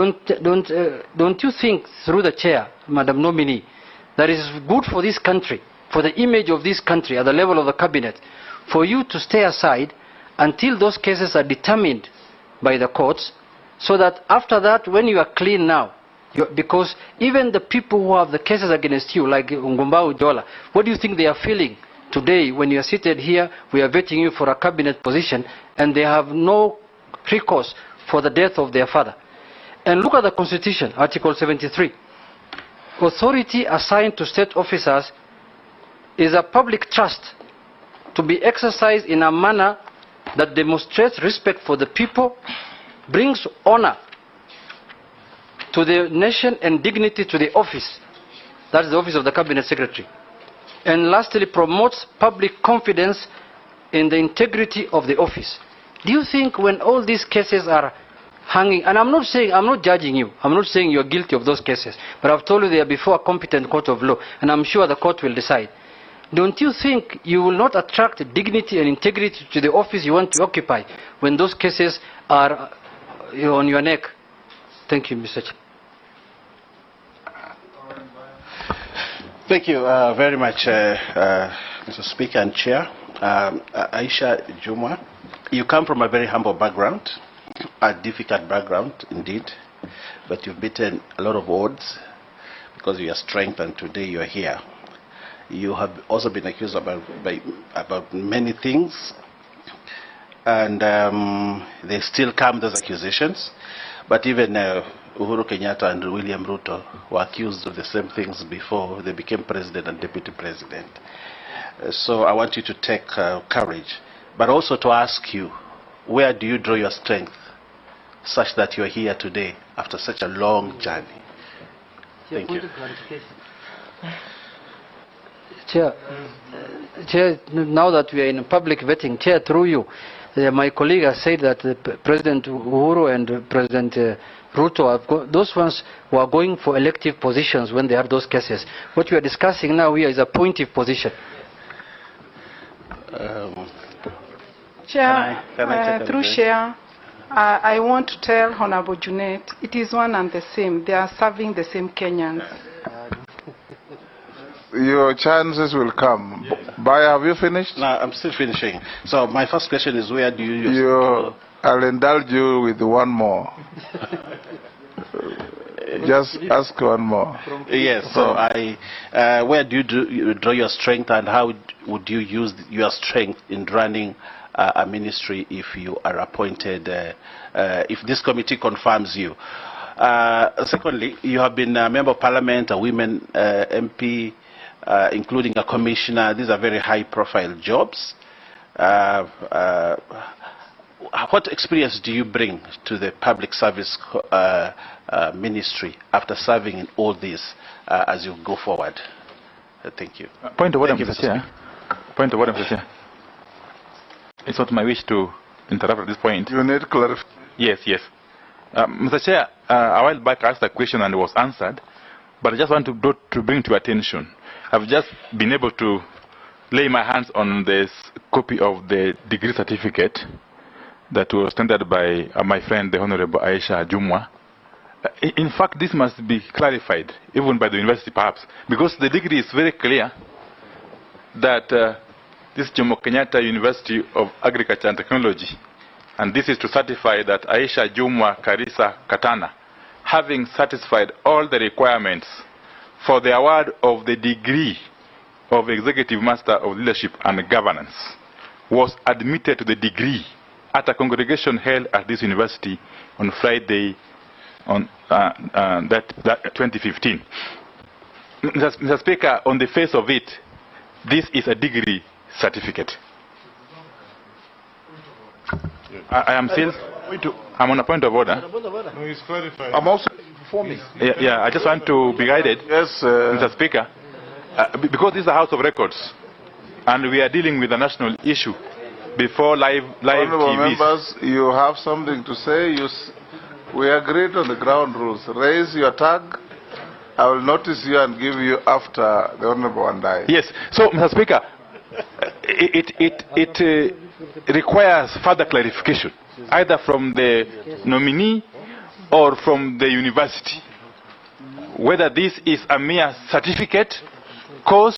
Don't you think, through the chair, Madam Nominee, that it is good for this country, for the image of this country at the level of the cabinet, for you to stay aside until those cases are determined by the courts, so that after that, when you are clean now, because even the people who have the cases against you, like Ngumbau Jola, what do you think they are feeling today when you are seated here? We are vetting you for a cabinet position, and they have no recourse for the death of their father. And look at the Constitution, Article 73. Authority assigned to state officers is a public trust to be exercised in a manner that demonstrates respect for the people, brings honor to the nation and dignity to the office. That's the office of the Cabinet Secretary. And lastly, promotes public confidence in the integrity of the office. Do you think when all these cases are hanging, and I'm not judging you, I'm not saying you're guilty of those cases, but I've told you they are before a competent court of law, and I'm sure the court will decide. Don't you think you will not attract dignity and integrity to the office you want to occupy when those cases are on your neck? Thank you, Mr. Chair. Thank you very much, Mr. Speaker and Chair. AISHA JUMWAS, you come from a very humble background, a difficult background indeed, but you've beaten a lot of odds because of your strength, and today you are here. You have also been accused about many things, and they still come, those accusations. But even Uhuru Kenyatta and William Ruto were accused of the same things before they became president and deputy president. So I want you to take courage, but also to ask you, where do you draw your strength such that you're here today after such a long journey? Thank you. Chair, now that we are in public vetting, Chair, through you, my colleague has said that President Uhuru and President Ruto, those ones who are going for elective positions when they have those cases. What we are discussing now here is a appointive position. Chair, through Chair, I want to tell Honorable Junet, it is one and the same. They are serving the same Kenyans. Your chances will come. Baya, have you finished? No, I'm still finishing. So my first question is, where do you... I'll indulge you with one more. Just ask one more. Yes, so where do you draw your strength, and how would you use your strength in running a ministry if you are appointed, if this committee confirms you? Secondly, you have been a member of parliament, a women MP, including a commissioner. These are very high-profile jobs. What experience do you bring to the public service ministry after serving in all this as you go forward? Thank you. Point of order, Mr. Chair. Point of order, Mr. Chair. It's not my wish to interrupt at this point. You need clarification. Yes, yes. Mr. Chair, a while back I asked a question and it was answered, but I just want to bring to your attention. I've just been able to lay my hands on this copy of the degree certificate that was tendered by my friend, the Honorable AISHA JUMWAS. In fact, this must be clarified, even by the university perhaps, because the degree is very clear that this Jomo Kenyatta University of Agriculture and Technology, and this is to certify that AISHA JUMWAS Karisa Katana, having satisfied all the requirements for the award of the degree of Executive Master of Leadership and Governance, was admitted to the degree at a congregation held at this university on Friday, on 2015. Mr. Speaker, on the face of it, this is a degree certificate. I am still... I'm on a point of order. No, he's clarified. I'm also informing. Yeah, I just want to be guided, yes, Mr. Speaker, because this is a House of Records, and we are dealing with a national issue before live Honorable TVs. members, you have something to say. We agreed on the ground rules. Raise your tag. I will notice you and give you after the Honorable Wandai. Yes. So, Mr. Speaker, it requires further clarification, either from the nominee or from the university. Whether this is a mere certificate course